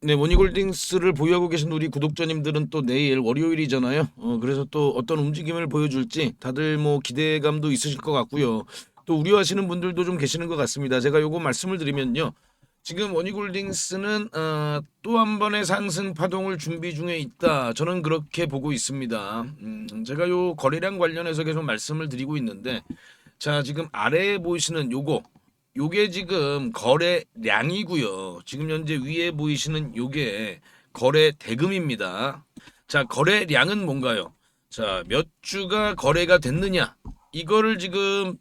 네, 원희골딩스를 보유하고 계신 우리 구독자님들은 또 내일 월요일이잖아요. 그래서 또 어떤 움직임을 보여줄지 다들 뭐 기대감도 있으실 것 같고요. 또 우려하시는 분들도 좀 계시는 것 같습니다. 제가 요거 말씀을 드리면요. 지금 원희골딩스는 또 한 번의 상승 파동을 준비 중에 있다. 저는 그렇게 보고 있습니다. 제가 요 거래량 관련해서 계속 말씀을 드리고 있는데, 자, 지금 아래에 보이시는 요게 지금 거래량이고요. 지금 현재 위에 보이시는 요게 거래 대금입니다. 자, 거래량은 뭔가요? 자, 몇 주가 거래가 됐느냐? 이거를 지금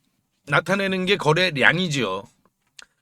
나타내는 게 거래량이지요.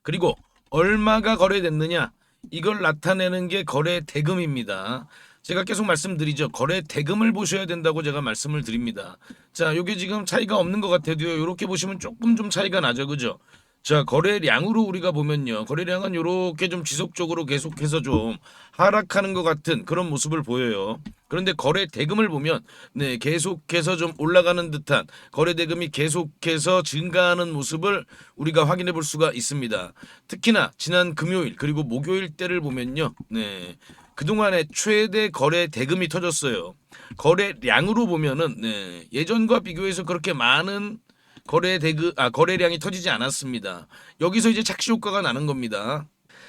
그리고 얼마가 거래됐느냐? 이걸 나타내는 게 거래 대금입니다. 제가 계속 말씀드리죠. 거래 대금을 보셔야 된다고 제가 말씀을 드립니다. 자, 요게 지금 차이가 없는 것 같아도요. 요렇게 보시면 조금 좀 차이가 나죠. 그죠? 자, 거래량으로 우리가 보면요. 거래량은 요렇게 좀 지속적으로 계속해서 좀 하락하는 것 같은 그런 모습을 보여요. 그런데 거래 대금을 보면 네, 계속해서 좀 올라가는 듯한 거래 대금이 계속해서 증가하는 모습을 우리가 확인해 볼 수가 있습니다. 특히나 지난 금요일 그리고 목요일 때를 보면요. 네. 그동안에 최대 거래 대금이 터졌어요. 거래량으로 보면은 네, 예전과 비교해서 그렇게 많은 거래량이 터지지 않았습니다. 여기서 이제 착시 효과가 나는 겁니다.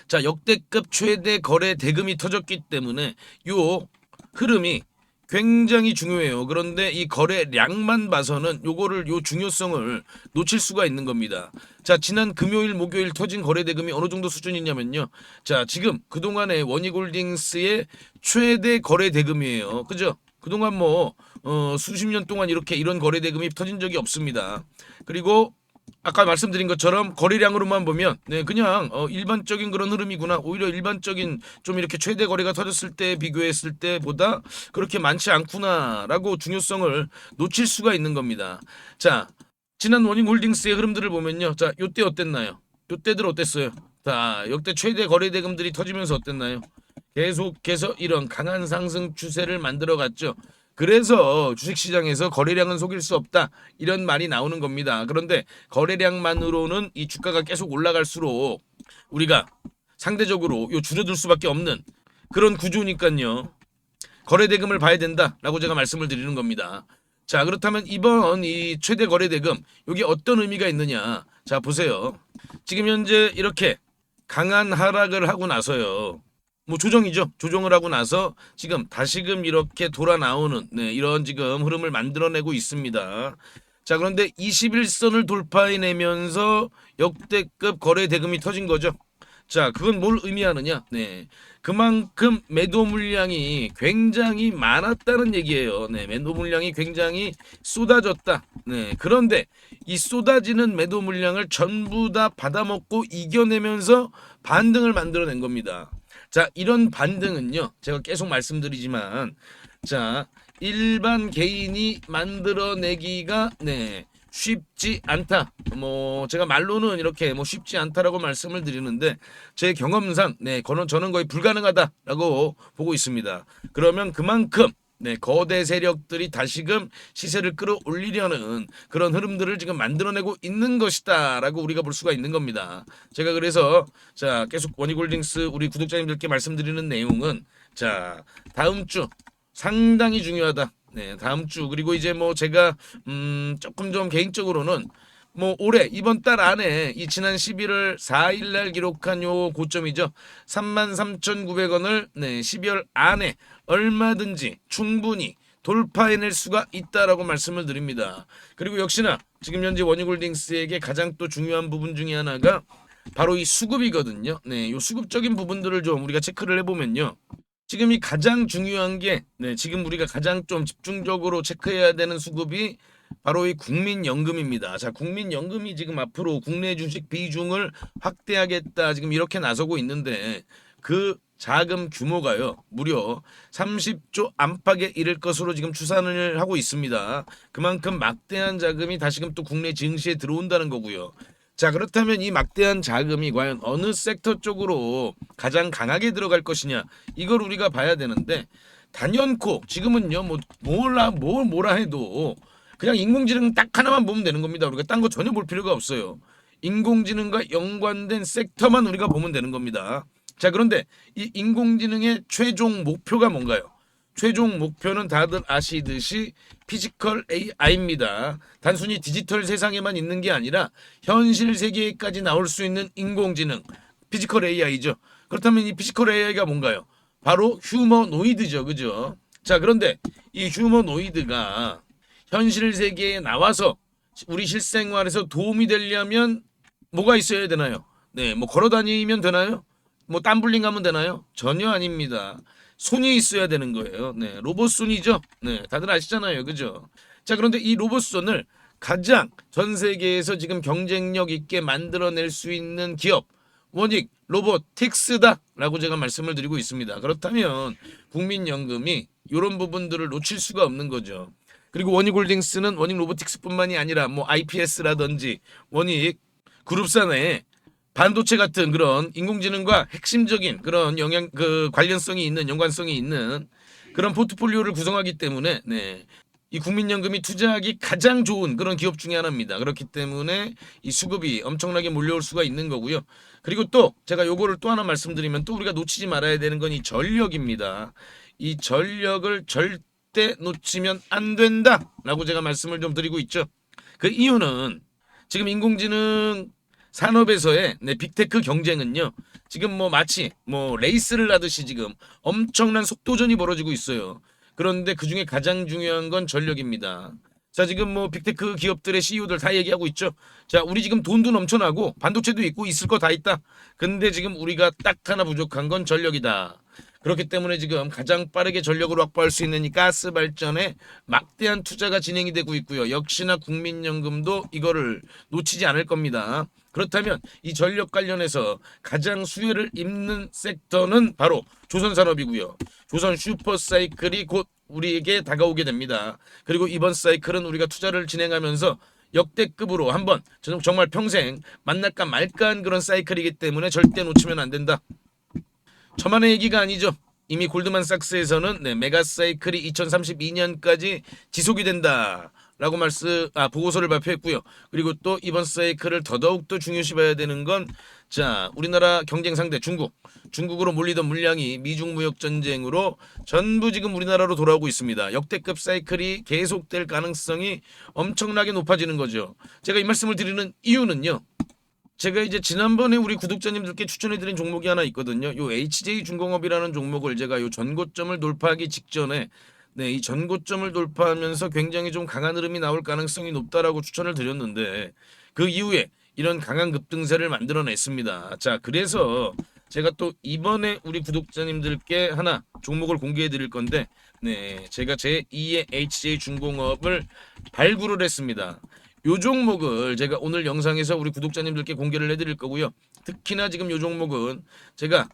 자, 역대급 최대 거래 대금이 터졌기 때문에 요 흐름이 굉장히 중요해요. 그런데 이 거래량만 봐서는 요 중요성을 놓칠 수가 있는 겁니다. 자, 지난 금요일, 목요일 터진 거래 대금이 어느 정도 수준이냐면요. 자, 지금 그동안의 원희골딩스의 최대 거래 대금이에요. 그죠? 그동안 뭐 수십 년 동안 이렇게 이런 거래 대금이 터진 적이 없습니다. 그리고 아까 말씀드린 것처럼 거래량으로만 보면 네 그냥 일반적인 그런 흐름이구나. 오히려 일반적인 좀 이렇게 최대 거래가 터졌을 때 비교했을 때보다 그렇게 많지 않구나라고 중요성을 놓칠 수가 있는 겁니다. 자, 지난 원인홀딩스의 흐름들을 보면요. 자, 요때 어땠나요? 요때들 어땠어요? 자, 역대 최대 거래 대금들이 터지면서 어땠나요? 계속해서 이런 강한 상승 추세를 만들어 갔죠. 그래서 주식시장에서 거래량은 속일 수 없다 이런 말이 나오는 겁니다. 그런데 거래량만으로는 이 주가가 계속 올라갈수록 우리가 상대적으로 줄어들 수밖에 없는 그런 구조니까요. 거래대금을 봐야 된다라고 제가 말씀을 드리는 겁니다. 자, 그렇다면 이번 이 최대 거래대금 여기 어떤 의미가 있느냐? 자, 보세요. 지금 현재 이렇게 강한 하락을 하고 나서요. 뭐 조정이죠. 조정을 하고 나서 지금 다시금 이렇게 돌아 나오는 네, 이런 지금 흐름을 만들어내고 있습니다. 자, 그런데 21선을 돌파해내면서 역대급 거래 대금이 터진 거죠. 자, 그건 뭘 의미하느냐? 네. 그만큼 매도 물량이 굉장히 많았다는 얘기예요. 네. 매도 물량이 굉장히 쏟아졌다. 네. 그런데 이 쏟아지는 매도 물량을 전부 다 받아먹고 이겨내면서 반등을 만들어낸 겁니다. 자, 이런 반등은요. 제가 계속 말씀드리지만 자, 일반 개인이 만들어내기가 네. 쉽지 않다. 뭐 제가 말로는 이렇게 뭐 쉽지 않다라고 말씀을 드리는데 제 경험상 네, 저는 거의 불가능하다라고 보고 있습니다. 그러면 그만큼 네, 거대 세력들이 다시금 시세를 끌어올리려는 그런 흐름들을 지금 만들어내고 있는 것이다라고 우리가 볼 수가 있는 겁니다. 제가 그래서 자, 계속 원희골딩스 우리 구독자님들께 말씀드리는 내용은 자, 다음 주 상당히 중요하다. 네, 다음 주 그리고 이제 뭐 제가 조금 좀 개인적으로는 뭐 올해 이번 달 안에 이 지난 11월 4일 날 기록한 요 고점이죠. 33,900원을 네, 12월 안에 얼마든지 충분히 돌파해낼 수가 있다라고 말씀을 드립니다. 그리고 역시나 지금 현재 원희골딩스에게 가장 또 중요한 부분 중에 하나가 바로 이 수급이거든요. 네, 요 수급적인 부분들을 좀 우리가 체크를 해보면요. 지금이 가장 중요한 게 네, 지금 우리가 가장 좀 집중적으로 체크해야 되는 수급이 바로 이 국민연금입니다. 자, 국민연금이 지금 앞으로 국내 주식 비중을 확대하겠다 지금 이렇게 나서고 있는데 그 자금 규모가요 무려 30조 안팎에 이를 것으로 지금 추산을 하고 있습니다. 그만큼 막대한 자금이 다시금 또 국내 증시에 들어온다는 거고요. 자, 그렇다면 이 막대한 자금이 과연 어느 섹터 쪽으로 가장 강하게 들어갈 것이냐 이걸 우리가 봐야 되는데 단연코 지금은요 뭐 뭐라 해도 그냥 인공지능 딱 하나만 보면 되는 겁니다. 우리가 딴 거 전혀 볼 필요가 없어요. 인공지능과 연관된 섹터만 우리가 보면 되는 겁니다. 자, 그런데 이 인공지능의 최종 목표가 뭔가요? 최종 목표는 다들 아시듯이 피지컬 AI입니다. 단순히 디지털 세상에만 있는 게 아니라 현실 세계까지 나올 수 있는 인공지능, 피지컬 AI죠. 그렇다면 이 피지컬 AI가 뭔가요? 바로 휴머노이드죠. 그죠? 자, 그런데 이 휴머노이드가 현실 세계에 나와서 우리 실생활에서 도움이 되려면 뭐가 있어야 되나요? 네, 뭐 걸어 다니면 되나요? 뭐 땀블링 하면 되나요? 전혀 아닙니다. 손이 있어야 되는 거예요. 네, 로봇손이죠. 네, 다들 아시잖아요. 그죠? 자, 그런데 이 로봇손을 가장 전 세계에서 지금 경쟁력 있게 만들어낼 수 있는 기업, 원익 로보틱스다라고 제가 말씀을 드리고 있습니다. 그렇다면 국민연금이 이런 부분들을 놓칠 수가 없는 거죠. 그리고 원익홀딩스는 원익 로보틱스뿐만이 아니라 뭐 IPS라든지 원익 그룹사 내에 반도체 같은 그런 인공지능과 핵심적인 그런 영향 그 관련성이 있는 연관성이 있는 그런 포트폴리오를 구성하기 때문에 네. 이 국민연금이 투자하기 가장 좋은 그런 기업 중에 하나입니다. 그렇기 때문에 이 수급이 엄청나게 몰려올 수가 있는 거고요. 그리고 또 제가 요거를 또 하나 말씀드리면 또 우리가 놓치지 말아야 되는 건 이 전력입니다. 이 전력을 절대 놓치면 안 된다라고 제가 말씀을 좀 드리고 있죠. 그 이유는 지금 인공지능 산업에서의 빅테크 경쟁은요. 지금 뭐 마치 뭐 레이스를 하듯이 지금 엄청난 속도전이 벌어지고 있어요. 그런데 그중에 가장 중요한 건 전력입니다. 자, 지금 뭐 빅테크 기업들의 CEO들 다 얘기하고 있죠. 자, 우리 지금 돈도 넘쳐나고 반도체도 있고 있을 거 다 있다. 근데 지금 우리가 딱 하나 부족한 건 전력이다. 그렇기 때문에 지금 가장 빠르게 전력을 확보할 수 있는 이 가스 발전에 막대한 투자가 진행이 되고 있고요. 역시나 국민연금도 이거를 놓치지 않을 겁니다. 그렇다면 이 전력 관련해서 가장 수혜를 입는 섹터는 바로 조선산업이고요. 조선 슈퍼사이클이 곧 우리에게 다가오게 됩니다. 그리고 이번 사이클은 우리가 투자를 진행하면서 역대급으로 한번 정말 평생 만날까 말까한 그런 사이클이기 때문에 절대 놓치면 안 된다. 저만의 얘기가 아니죠. 이미 골드만삭스에서는 메가 사이클이 2032년까지 지속이 된다라고 보고서를 발표했고요. 그리고 또 이번 사이클을 더더욱 더 중요시 봐야 되는 건 자, 우리나라 경쟁 상대 중국으로 몰리던 물량이 미중 무역 전쟁으로 전부 지금 우리나라로 돌아오고 있습니다. 역대급 사이클이 계속될 가능성이 엄청나게 높아지는 거죠. 제가 이 말씀을 드리는 이유는요. 제가 이제 지난번에 우리 구독자님들께 추천해드린 종목이 하나 있거든요. 요 HJ중공업이라는 종목을 제가 요 전고점을 돌파하기 직전에 이 전고점을 돌파하면서 굉장히 좀 강한 흐름이 나올 가능성이 높다라고 추천을 드렸는데 그 이후에 이런 강한 급등세를 만들어냈습니다. 자, 그래서 제가 또 이번에 우리 구독자님들께 하나 종목을 공개해 드릴 건데 제가 제 2의 HJ중공업을 발굴을 했습니다. 요 종목을 제가 오늘 영상에서 우리 구독자님들께 공개를 해드릴 거고요. 특히나 지금 요 종목은 제가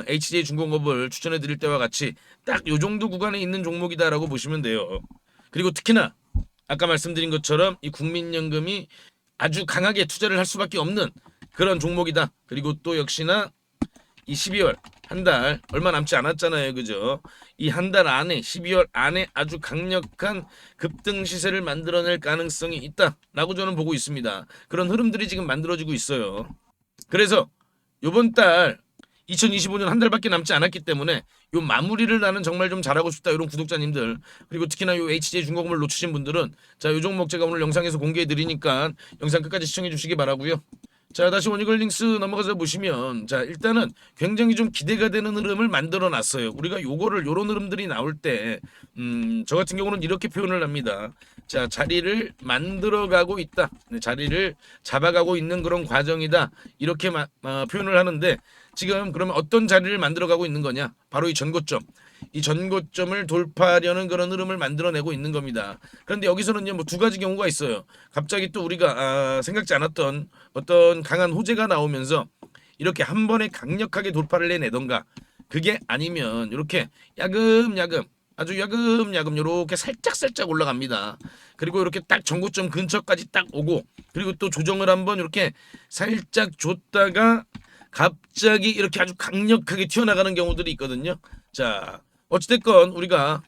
HJ중공업을 추천해 드릴 때와 같이 딱 요 정도 구간에 있는 종목이다라고 보시면 돼요. 그리고 특히나 아까 말씀드린 것처럼 이 국민연금이 아주 강하게 투자를 할 수밖에 없는 그런 종목이다. 그리고 또 역시나 이 12월 한 달 얼마 남지 않았잖아요. 그죠? 이 한 달 안에 12월 안에 아주 강력한 급등 시세를 만들어낼 가능성이 있다라고 저는 보고 있습니다. 그런 흐름들이 지금 만들어지고 있어요. 그래서 요번 달 2025년 한 달밖에 남지 않았기 때문에 요 마무리를 나는 정말 좀 잘하고 싶다 이런 구독자님들 그리고 특히나 요 HJ중공업을 놓치신 분들은 자, 요 종목 제가 오늘 영상에서 공개해 드리니까 영상 끝까지 시청해 주시기 바라고요. 자, 다시 원익홀딩스 넘어가서 보시면 자, 일단은 굉장히 좀 기대가 되는 흐름을 만들어 놨어요. 우리가 요거를 요런 흐름들이 나올 때 저 같은 경우는 이렇게 표현을 합니다. 자, 자리를 만들어 가고 있다. 자리를 잡아가고 있는 그런 과정이다. 이렇게 표현을 하는데 지금 그러면 어떤 자리를 만들어 가고 있는 거냐? 바로 이 전고점. 이 전고점을 돌파하려는 그런 흐름을 만들어내고 있는 겁니다. 그런데 여기서는요, 뭐 두 가지 경우가 있어요. 갑자기 또 우리가 생각지 않았던 어떤 강한 호재가 나오면서 이렇게 한 번에 강력하게 돌파를 해내던가 그게 아니면 이렇게 야금야금 아주 야금야금 이렇게 살짝살짝 올라갑니다. 그리고 이렇게 딱 전고점 근처까지 딱 오고 그리고 또 조정을 한번 이렇게 살짝 줬다가 갑자기 이렇게 아주 강력하게 튀어나가는 경우들이 있거든요. 자, 어찌됐건 우리가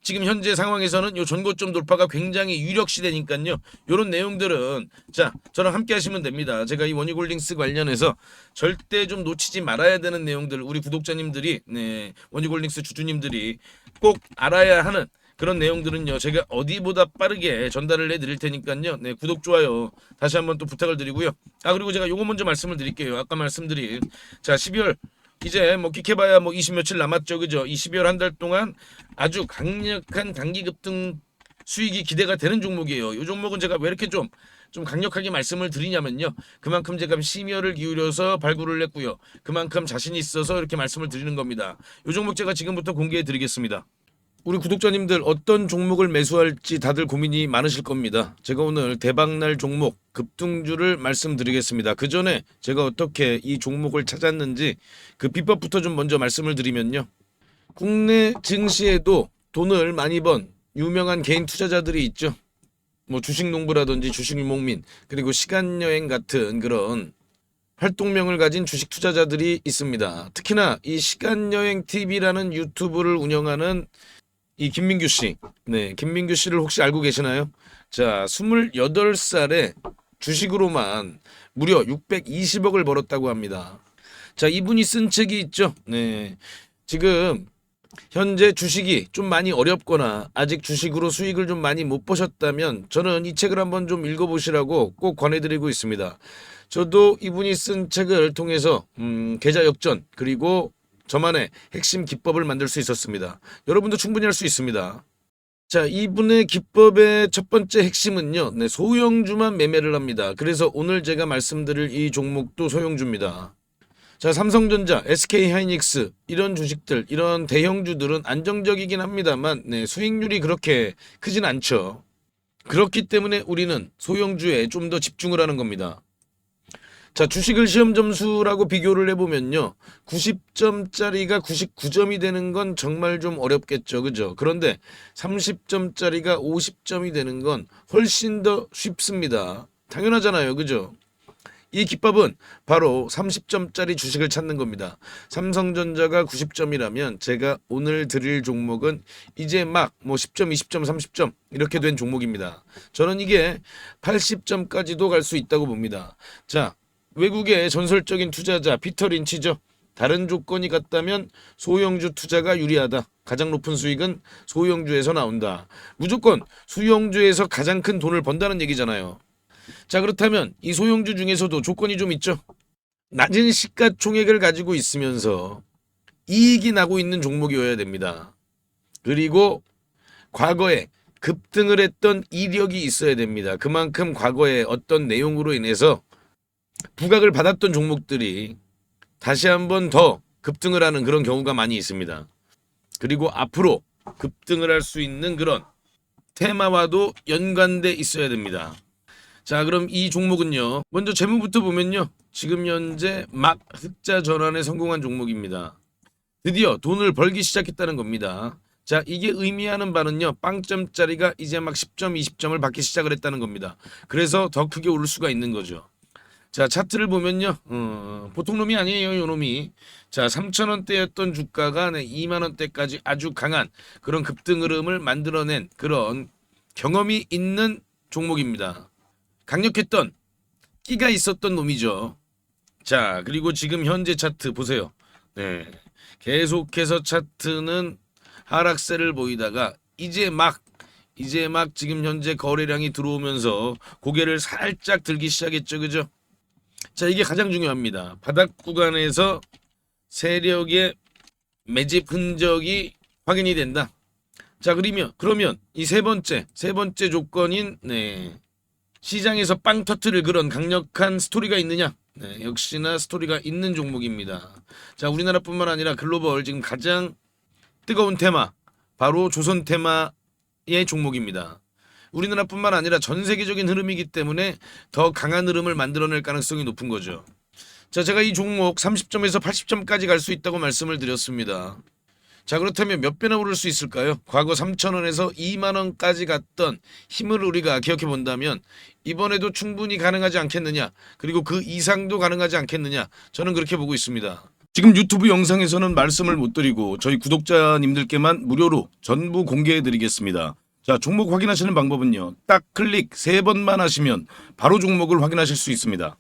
지금 현재 상황에서는 요 전고점 돌파가 굉장히 유력시되니까요. 요런 내용들은 자 저랑 함께 하시면 됩니다. 제가 이 원유골딩스 관련해서 절대 좀 놓치지 말아야 되는 내용들 우리 구독자님들이 원유골딩스 주주님들이 꼭 알아야 하는 그런 내용들은요. 제가 어디보다 빠르게 전달을 해드릴 테니까요. 구독 좋아요 다시 한번 또 부탁을 드리고요. 그리고 제가 요거 먼저 말씀을 드릴게요. 아까 말씀드린 자 12월 이제 뭐 끽해봐야 뭐 20 며칠 남았죠, 그죠? 이 12월 한 달 동안 아주 강력한 단기 급등 수익이 기대가 되는 종목이에요. 이 종목은 제가 왜 이렇게 좀 강력하게 말씀을 드리냐면요. 그만큼 제가 심혈을 기울여서 발굴을 했고요. 그만큼 자신 있어서 이렇게 말씀을 드리는 겁니다. 이 종목 제가 지금부터 공개해 드리겠습니다. 우리 구독자님들 어떤 종목을 매수할지 다들 고민이 많으실 겁니다. 제가 오늘 대박날 종목 급등주를 말씀드리겠습니다. 그 전에 제가 어떻게 이 종목을 찾았는지 그 비법부터 좀 먼저 말씀을 드리면요. 국내 증시에도 돈을 많이 번 유명한 개인 투자자들이 있죠. 뭐 주식농부라든지 주식유목민 그리고 시간여행 같은 그런 활동명을 가진 주식 투자자들이 있습니다. 특히나 이 시간여행 TV라는 유튜브를 운영하는 이 김민규 씨. 김민규 씨를 혹시 알고 계시나요? 자, 28살에 주식으로만 무려 620억을 벌었다고 합니다. 자, 이분이 쓴 책이 있죠. 지금 현재 주식이 좀 많이 어렵거나 아직 주식으로 수익을 좀 많이 못 보셨다면 저는 이 책을 한번 좀 읽어보시라고 꼭 권해드리고 있습니다. 저도 이분이 쓴 책을 통해서 계좌 역전 그리고 저만의 핵심 기법을 만들 수 있었습니다. 여러분도 충분히 할 수 있습니다. 자, 이분의 기법의 첫 번째 핵심은요. 소형주만 매매를 합니다. 그래서 오늘 제가 말씀드릴 이 종목도 소형주입니다. 자, 삼성전자, SK하이닉스 이런 주식들, 이런 대형주들은 안정적이긴 합니다만 수익률이 그렇게 크진 않죠. 그렇기 때문에 우리는 소형주에 좀 더 집중을 하는 겁니다. 자, 주식을 시험 점수라고 비교를 해보면요. 90점짜리가 99점이 되는 건 정말 좀 어렵겠죠. 그죠? 그런데 30점짜리가 50점이 되는 건 훨씬 더 쉽습니다. 당연하잖아요. 그죠? 이 기법은 바로 30점짜리 주식을 찾는 겁니다. 삼성전자가 90점이라면 제가 오늘 드릴 종목은 이제 막 뭐 10점, 20점, 30점 이렇게 된 종목입니다. 저는 이게 80점까지도 갈 수 있다고 봅니다. 자, 외국의 전설적인 투자자 피터 린치죠. 다른 조건이 같다면 소형주 투자가 유리하다. 가장 높은 수익은 소형주에서 나온다. 무조건 소형주에서 가장 큰 돈을 번다는 얘기잖아요. 자, 그렇다면 이 소형주 중에서도 조건이 좀 있죠. 낮은 시가총액을 가지고 있으면서 이익이 나고 있는 종목이어야 됩니다. 그리고 과거에 급등을 했던 이력이 있어야 됩니다. 그만큼 과거에 어떤 내용으로 인해서 부각을 받았던 종목들이 다시 한번 더 급등을 하는 그런 경우가 많이 있습니다. 그리고 앞으로 급등을 할 수 있는 그런 테마와도 연관돼 있어야 됩니다. 자, 그럼 이 종목은요. 먼저 재무부터 보면요. 지금 현재 막 흑자 전환에 성공한 종목입니다. 드디어 돈을 벌기 시작했다는 겁니다. 자, 이게 의미하는 바는요. 빵점짜리가 이제 막 10점, 20점을 받기 시작을 했다는 겁니다. 그래서 더 크게 오를 수가 있는 거죠. 자, 차트를 보면요. 보통 놈이 아니에요, 요 놈이. 자, 3,000원대였던 주가가 2만원대까지 아주 강한 그런 급등 흐름을 만들어낸 그런 경험이 있는 종목입니다. 강력했던 끼가 있었던 놈이죠. 자, 그리고 지금 현재 차트 보세요. 계속해서 차트는 하락세를 보이다가 이제 막 지금 현재 거래량이 들어오면서 고개를 살짝 들기 시작했죠. 그죠? 자, 이게 가장 중요합니다. 바닥 구간에서 세력의 매집 흔적이 확인이 된다. 자, 그러면 이 세 번째 조건인 시장에서 빵 터트릴 그런 강력한 스토리가 있느냐? 역시나 스토리가 있는 종목입니다. 자, 우리나라뿐만 아니라 글로벌 지금 가장 뜨거운 테마 바로 조선 테마의 종목입니다. 우리나라뿐만 아니라 전 세계적인 흐름이기 때문에 더 강한 흐름을 만들어낼 가능성이 높은 거죠. 자, 제가 이 종목 30점에서 80점까지 갈 수 있다고 말씀을 드렸습니다. 자, 그렇다면 몇 배나 오를 수 있을까요? 과거 3,000원에서 2만원까지 갔던 힘을 우리가 기억해 본다면 이번에도 충분히 가능하지 않겠느냐? 그리고 그 이상도 가능하지 않겠느냐? 저는 그렇게 보고 있습니다. 지금 유튜브 영상에서는 말씀을 못 드리고 저희 구독자님들께만 무료로 전부 공개해 드리겠습니다. 자, 종목 확인하시는 방법은요. 딱 클릭 3번만 하시면 바로 종목을 확인하실 수 있습니다.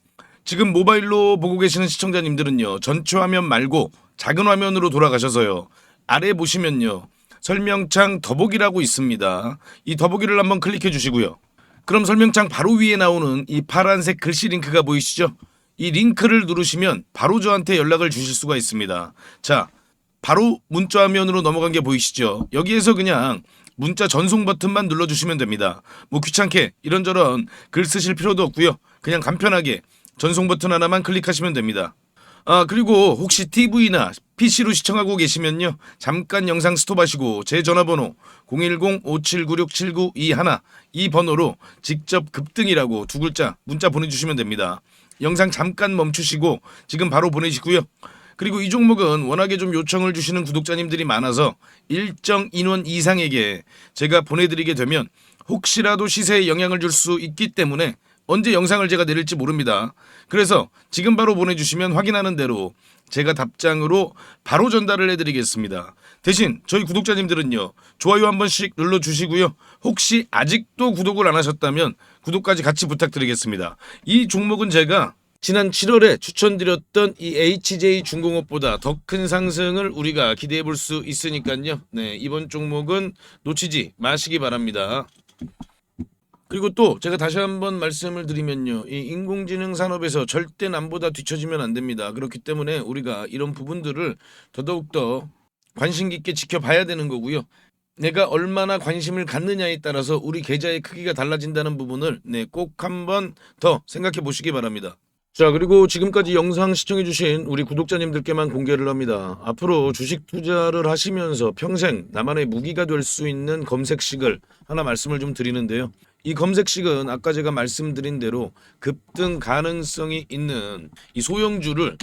지금 모바일로 보고 계시는 시청자님들은요. 전체 화면 말고 작은 화면으로 돌아가셔서요. 아래 보시면요. 설명창 더보기라고 있습니다. 이 더보기를 한번 클릭해 주시고요. 그럼 설명창 바로 위에 나오는 이 파란색 글씨 링크가 보이시죠? 이 링크를 누르시면 바로 저한테 연락을 주실 수가 있습니다. 자, 바로 문자 화면으로 넘어간 게 보이시죠? 여기에서 그냥 문자 전송 버튼만 눌러주시면 됩니다. 뭐 귀찮게 이런저런 글 쓰실 필요도 없고요. 그냥 간편하게 전송 버튼 하나만 클릭하시면 됩니다. 그리고 혹시 TV나 PC로 시청하고 계시면요. 잠깐 영상 스톱하시고 제 전화번호 010-5796-7921 이 번호로 직접 급등이라고 2글자 문자 보내주시면 됩니다. 영상 잠깐 멈추시고 지금 바로 보내시고요. 그리고 이 종목은 워낙에 좀 요청을 주시는 구독자님들이 많아서 일정 인원 이상에게 제가 보내드리게 되면 혹시라도 시세에 영향을 줄 수 있기 때문에 언제 영상을 제가 내릴지 모릅니다. 그래서 지금 바로 보내주시면 확인하는 대로 제가 답장으로 바로 전달을 해드리겠습니다. 대신 저희 구독자님들은요. 좋아요 한 번씩 눌러주시고요. 혹시 아직도 구독을 안 하셨다면 구독까지 같이 부탁드리겠습니다. 이 종목은 제가 지난 7월에 추천드렸던 이 HJ 중공업보다 더 큰 상승을 우리가 기대해 볼 수 있으니까요. 네, 이번 종목은 놓치지 마시기 바랍니다. 그리고 또 제가 다시 한번 말씀을 드리면요. 이 인공지능 산업에서 절대 남보다 뒤처지면 안 됩니다. 그렇기 때문에 우리가 이런 부분들을 더더욱더 관심 깊게 지켜봐야 되는 거고요. 내가 얼마나 관심을 갖느냐에 따라서 우리 계좌의 크기가 달라진다는 부분을 꼭 한번 더 생각해 보시기 바랍니다. 자, 그리고 지금까지 영상 시청해주신 우리 구독자님들께만 공개를 합니다. 앞으로 주식 투자를 하시면서 평생 나만의 무기가 될 수 있는 검색식을 하나 말씀을 좀 드리는데요. 이 검색식은 아까 제가 말씀드린 대로 급등 가능성이 있는 이 소형주를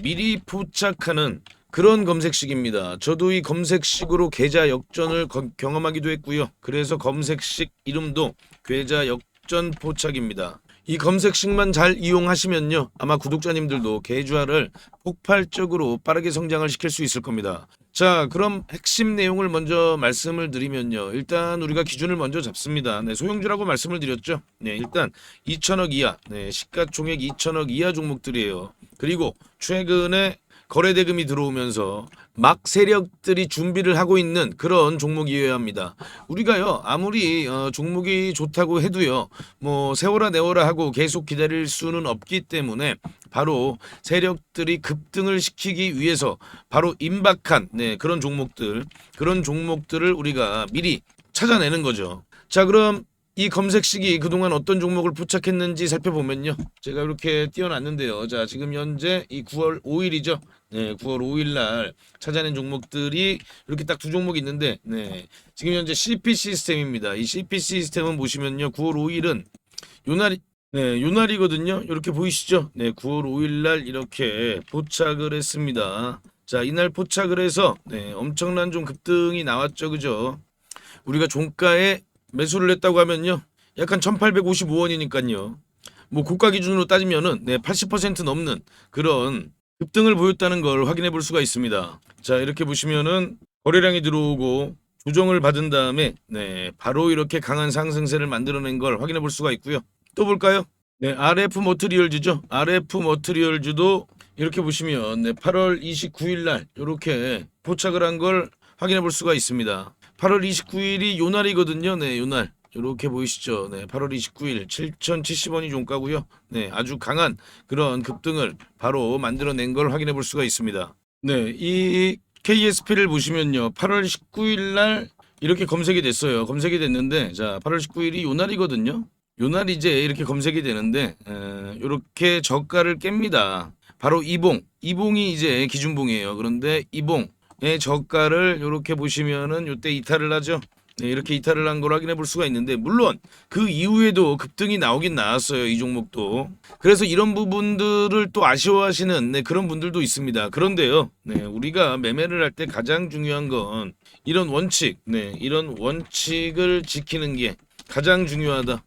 미리 포착하는 그런 검색식입니다. 저도 이 검색식으로 계좌 역전을 경험하기도 했고요. 그래서 검색식 이름도 계좌 역전 포착입니다. 이 검색식만 잘 이용하시면요. 아마 구독자님들도 계좌를 폭발적으로 빠르게 성장을 시킬 수 있을 겁니다. 자, 그럼 핵심 내용을 먼저 말씀을 드리면요. 일단 우리가 기준을 먼저 잡습니다. 소형주라고 말씀을 드렸죠. 일단 2천억 이하, 시가총액 2천억 이하 종목들이에요. 그리고 최근에 거래대금이 들어오면서 막 세력들이 준비를 하고 있는 그런 종목이어야 합니다. 우리가요 아무리 종목이 좋다고 해도요 뭐 세워라 내워라 하고 계속 기다릴 수는 없기 때문에 바로 세력들이 급등을 시키기 위해서 바로 임박한 그런 종목들을 우리가 미리 찾아내는 거죠. 자, 그럼 이 검색식이 그동안 어떤 종목을 포착했는지 살펴보면요. 제가 이렇게 띄워놨는데요. 자, 지금 현재 이 9월 5일이죠. 9월 5일 날 찾아낸 종목들이 이렇게 딱 두 종목이 있는데, 지금 현재 CP 시스템입니다. 이 CP 시스템은 보시면요. 9월 5일은 요날이거든요. 이렇게 보이시죠? 9월 5일 날 이렇게 포착을 했습니다. 자, 이날 포착을 해서 엄청난 좀 급등이 나왔죠. 그죠? 우리가 종가에 매수를 했다고 하면요. 약간 1855원이니까요. 뭐 고가 기준으로 따지면은 80% 넘는 그런 급등을 보였다는 걸 확인해 볼 수가 있습니다. 자, 이렇게 보시면은 거래량이 들어오고 조정을 받은 다음에 바로 이렇게 강한 상승세를 만들어낸 걸 확인해 볼 수가 있고요. 또 볼까요? RF 머티리얼즈죠. RF 머티리얼즈도 이렇게 보시면 8월 29일 날 이렇게 포착을 한 걸 확인해 볼 수가 있습니다. 8월 29일이 요날이거든요. 요날. 이렇게 보이시죠? 8월 29일 7,070원이 종가고요. 아주 강한 그런 급등을 바로 만들어낸 걸 확인해 볼 수가 있습니다. 이 KSP를 보시면요. 8월 19일 날 이렇게 검색이 됐어요. 검색이 됐는데 자, 8월 19일이 요날이거든요. 요날 이제 이렇게 검색이 되는데 이렇게 저가를 깹니다. 바로 이봉이 이제 기준봉이에요. 그런데 이봉의 저가를 이렇게 보시면은 이때 이탈을 하죠. 이렇게 이탈을 한 걸 확인해 볼 수가 있는데 물론 그 이후에도 급등이 나오긴 나왔어요. 이 종목도. 그래서 이런 부분들을 또 아쉬워하시는 그런 분들도 있습니다. 그런데요. 우리가 매매를 할 때 가장 중요한 건 이런 원칙, 이런 원칙을 지키는 게 가장 중요하다.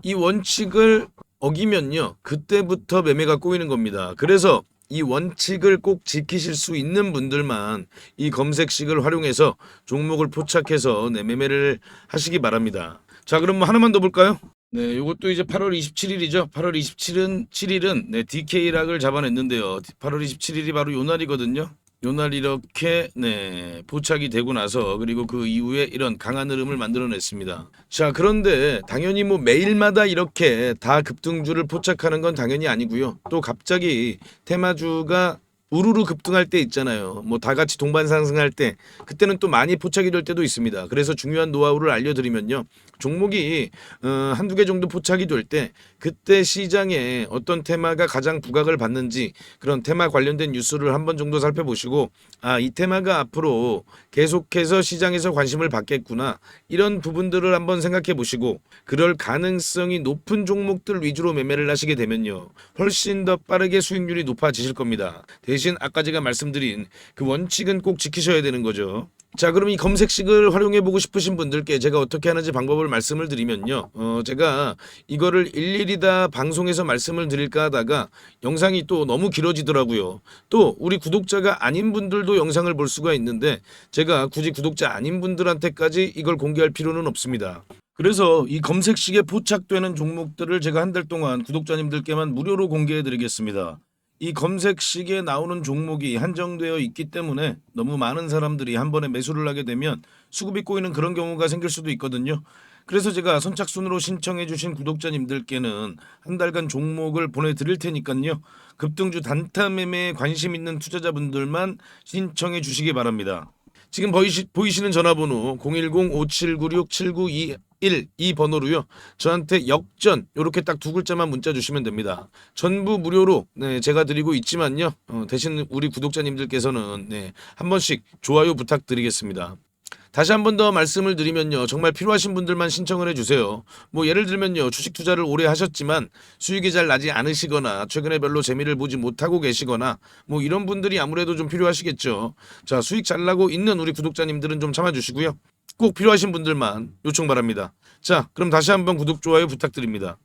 이 원칙을 어기면요. 그때부터 매매가 꼬이는 겁니다. 그래서 이 원칙을 꼭 지키실 수 있는 분들만 이 검색식을 활용해서 종목을 포착해서 매매를 하시기 바랍니다. 자, 그럼 뭐 하나만 더 볼까요? 네, 요것도 이제 8월 27일이죠. 8월 27일은 DK락을 잡아냈는데요. 8월 27일이 바로 요 날이거든요. 요 날 이렇게 포착이 되고 나서 그리고 그 이후에 이런 강한 흐름을 만들어냈습니다. 자, 그런데 당연히 뭐 매일마다 이렇게 다 급등주를 포착하는 건 당연히 아니고요. 또 갑자기 테마주가 우르르 급등할 때 있잖아요. 뭐 다 같이 동반 상승할 때 그때는 또 많이 포착이 될 때도 있습니다. 그래서 중요한 노하우를 알려드리면요. 종목이 한두 개 정도 포착이 될 때 그때 시장에 어떤 테마가 가장 부각을 받는지 그런 테마 관련된 뉴스를 한번 정도 살펴보시고 이 테마가 앞으로 계속해서 시장에서 관심을 받겠구나 이런 부분들을 한번 생각해 보시고 그럴 가능성이 높은 종목들 위주로 매매를 하시게 되면요. 훨씬 더 빠르게 수익률이 높아지실 겁니다. 대신 아까 제가 말씀드린 그 원칙은 꼭 지키셔야 되는 거죠. 자, 그럼 이 검색식을 활용해 보고 싶으신 분들께 제가 어떻게 하는지 방법을 말씀을 드리면요. 제가 이거를 일일이 다 방송에서 말씀을 드릴까 하다가 영상이 또 너무 길어지더라고요. 또 우리 구독자가 아닌 분들도 영상을 볼 수가 있는데 제가 굳이 구독자 아닌 분들한테까지 이걸 공개할 필요는 없습니다. 그래서 이 검색식에 포착되는 종목들을 제가 한 달 동안 구독자님들께만 무료로 공개해 드리겠습니다. 이 검색식에 나오는 종목이 한정되어 있기 때문에 너무 많은 사람들이 한 번에 매수를 하게 되면 수급이 꼬이는 그런 경우가 생길 수도 있거든요. 그래서 제가 선착순으로 신청해 주신 구독자님들께는 한 달간 종목을 보내드릴 테니까요. 급등주 단타 매매에 관심 있는 투자자분들만 신청해 주시기 바랍니다. 지금 보이시는 전화번호 010-5796-7921 이 번호로요. 저한테 역전 이렇게 딱 두 글자만 문자 주시면 됩니다. 전부 무료로 제가 드리고 있지만요. 대신 우리 구독자님들께서는 한 번씩 좋아요 부탁드리겠습니다. 다시 한 번 더 말씀을 드리면요. 정말 필요하신 분들만 신청을 해주세요. 뭐 예를 들면요. 주식 투자를 오래 하셨지만 수익이 잘 나지 않으시거나 최근에 별로 재미를 보지 못하고 계시거나 뭐 이런 분들이 아무래도 좀 필요하시겠죠. 자, 수익 잘 나고 있는 우리 구독자님들은 좀 참아주시고요. 꼭 필요하신 분들만 요청 바랍니다. 자, 그럼 다시 한번 구독, 좋아요 부탁드립니다.